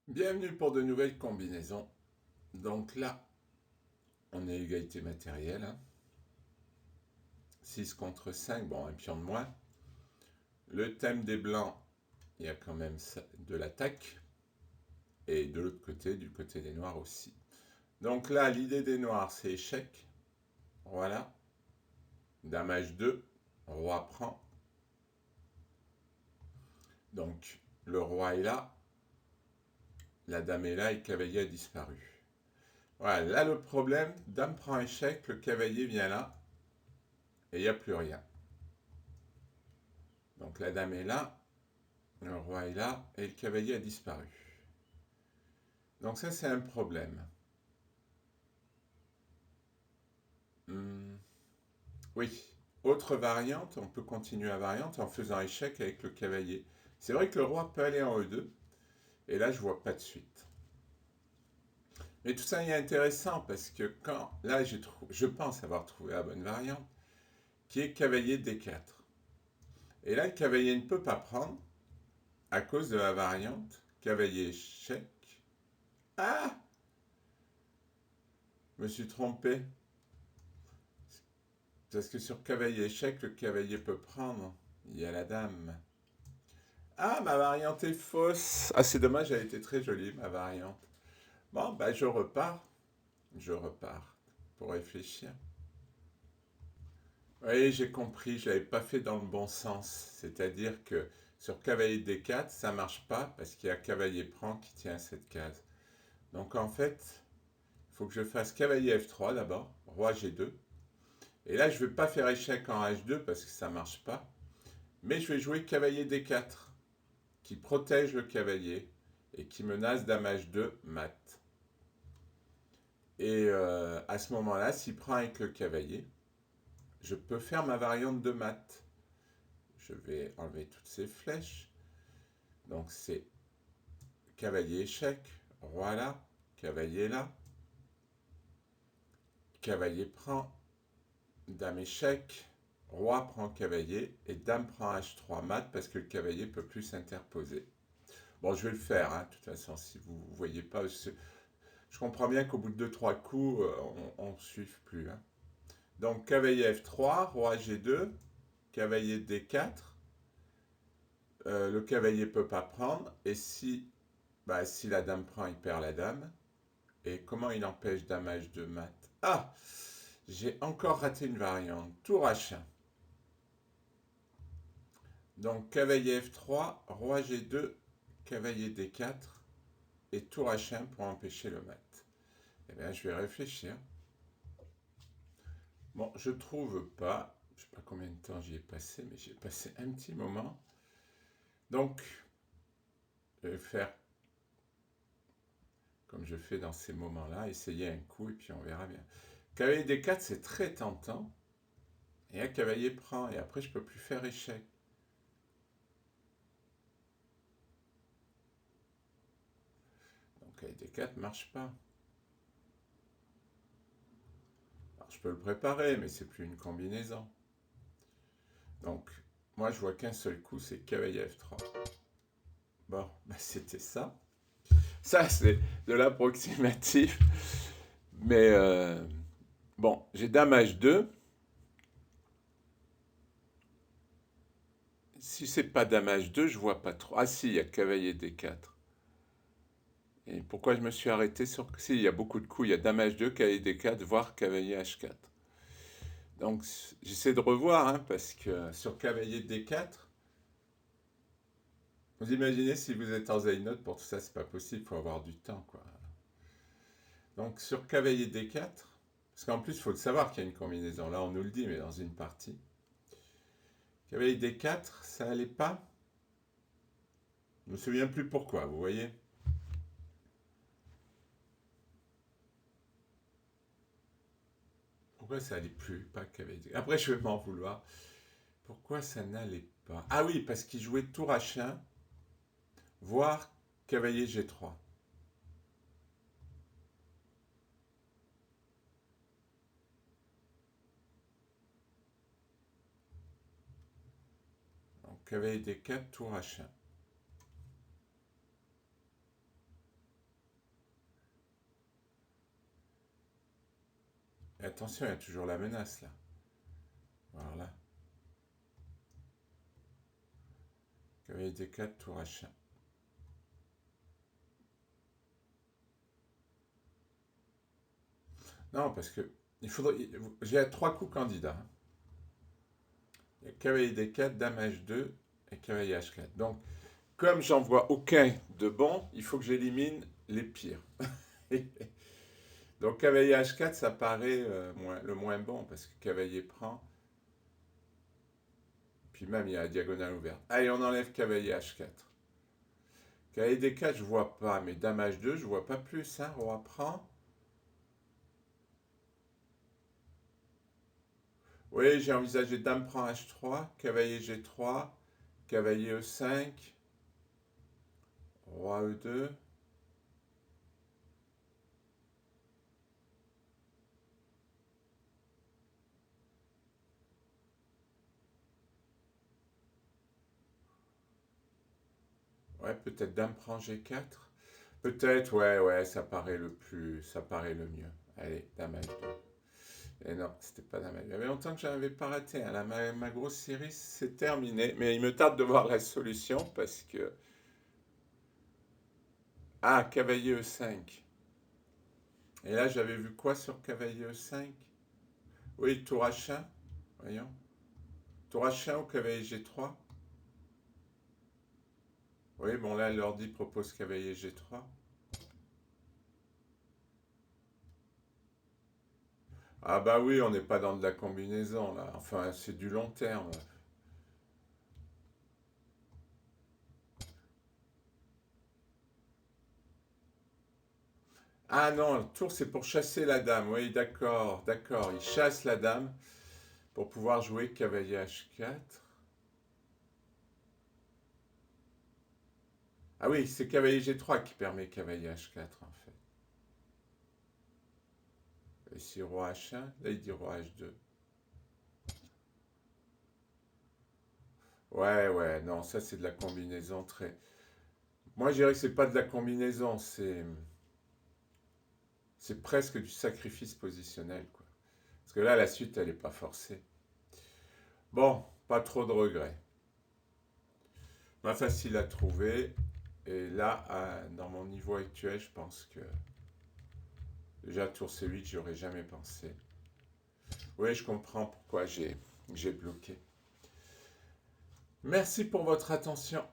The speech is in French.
Bienvenue pour de nouvelles combinaisons. Donc là, on est égalité matérielle. 6 contre 5, bon, un pion de moins. Le thème des blancs, il y a quand même de l'attaque. Et de l'autre côté, du côté des noirs aussi. Donc là, l'idée des noirs, c'est échec. Voilà. Dame H2, roi prend. Donc le roi est là, la dame est là et le cavalier a disparu. Voilà, là le problème, dame prend échec, le cavalier vient là et il n'y a plus rien. Donc la dame est là, le roi est là et le cavalier a disparu. Donc ça, c'est un problème. Hmm, oui. Autre variante, on peut continuer la variante en faisant échec avec le cavalier. C'est vrai que le roi peut aller en E2, et là, je vois pas de suite. Mais tout ça est intéressant parce que là, je pense avoir trouvé la bonne variante, qui est cavalier D4. Et là, le cavalier ne peut pas prendre à cause de la variante cavalier échec. Ah, je me suis trompé. Parce que sur cavalier échec, le cavalier peut prendre. Il y a la dame. Ah, ma variante est fausse. Ah, c'est dommage, elle était très jolie, ma variante. Bon, bah, je repars. Je repars pour réfléchir. Oui, j'ai compris, je l'avais pas fait dans le bon sens. C'est-à-dire que sur cavalier D4, ça marche pas parce qu'il y a cavalier prend qui tient cette case. Donc en fait, il faut que je fasse cavalier F3 d'abord, roi G2. Et là, je ne vais pas faire échec en H2 parce que ça marche pas. Mais je vais jouer cavalier D4 qui protège le cavalier et qui menace dame H2 mat. Et à ce moment-là, s'il prend avec le cavalier, je peux faire ma variante de mat. Je vais enlever toutes ces flèches. Donc c'est cavalier échec, roi là, cavalier là, cavalier prend, dame échec, roi prend cavalier et dame prend H3 mat parce que le cavalier peut plus s'interposer. Bon, je vais le faire, hein, de toute façon, si vous ne voyez pas. Je comprends bien qu'au bout de deux trois coups, on ne suive plus. Hein. Donc, cavalier F3, roi G2, cavalier D4. Le cavalier ne peut pas prendre. Et si la dame prend, il perd la dame. Et comment il empêche dame H2 mat? Ah, j'ai encore raté une variante. Tour H1. Donc, cavalier F3, roi G2, cavalier D4 et tour H1 pour empêcher le mat. Eh bien, je vais réfléchir. Bon, je trouve pas. Je sais pas combien de temps j'y ai passé, mais j'ai passé un petit moment. Donc, je vais faire comme je fais dans ces moments-là, essayer un coup et puis on verra bien. Cavalier D4, c'est très tentant. Et un cavalier prend, et après je peux plus faire échec. Donc cavalier D4 marche pas. Alors, je peux le préparer, mais c'est plus une combinaison. Donc, moi je vois qu'un seul coup, c'est cavalier F3. Bon, bah, c'était ça. Ça, c'est de l'approximatif. Mais bon, j'ai dame H2. Si c'est pas dame H2, je vois pas trop. Ah si, il y a cavalier D4. Et pourquoi je me suis arrêté sur... Si, il y a beaucoup de coups. Il y a dame H2, cavalier D4, voire cavalier H4. Donc j'essaie de revoir, hein, parce que sur cavalier D4, vous imaginez si vous êtes en Zaynote, pour tout ça, c'est pas possible, il faut avoir du temps, quoi. Donc sur cavalier D4, parce qu'en plus, il faut le savoir qu'il y a une combinaison. Là, on nous le dit, mais dans une partie. Cavalier D4, ça allait pas. Je me souviens plus pourquoi, vous voyez. Pourquoi ça allait plus, pas cavalier D4. Après, je vais m'en vouloir. Pourquoi ça n'allait pas? Ah oui, parce qu'il jouait tour H1, voire cavalier G3. Donc cavalier D4, tour H1. attention, il y a toujours la menace là. Voilà. Cavalier D4, tour H1. Non, parce que il faudrait. J'ai 3 coups candidats. Il y a cavalier D4, dame H2 et cavalier H4. Donc, comme j'en vois aucun de bon, il faut que j'élimine les pires. Donc, cavalier H4, ça paraît le moins bon parce que cavalier prend. Puis même, il y a la diagonale ouverte. Allez, on enlève cavalier H4. Cavalier D4, je vois pas, mais dame H2, je vois pas plus. Hein, roi prend. Oui, j'ai envisagé dame prend H3, cavalier G3, cavalier E5, roi E2. Ouais, peut-être dame prend G4. Peut-être, ouais, ça paraît le mieux. Allez, dame H2. Et non, c'était pas dame H2. Il y avait longtemps que je n'avais pas raté. Hein. Là, ma grosse série, c'est terminé. Mais il me tarde de voir la solution parce que... Ah, cavalier E5. Et là, j'avais vu quoi sur cavalier E5? Oui, tour H1. Voyons. Tour H1 ou cavalier G3? Oui, bon là, l'ordi propose cavalier G3. Ah bah oui, on n'est pas dans de la combinaison là. Enfin, c'est du long terme. Ah non, le tour c'est pour chasser la dame. Oui, d'accord, d'accord. Il chasse la dame pour pouvoir jouer cavalier H4. Ah oui, c'est cavalier G3 qui permet cavalier H4 en fait. Et si roi H1, là il dit roi H2. Ouais, non, ça c'est de la combinaison très... Moi je dirais que c'est pas de la combinaison, c'est presque du sacrifice positionnel quoi. Parce que là la suite elle est pas forcée. Bon, pas trop de regrets. Pas facile à trouver. Et là, dans mon niveau actuel, je pense que déjà tour C8, j'aurais jamais pensé. Oui, je comprends pourquoi j'ai bloqué. Merci pour votre attention.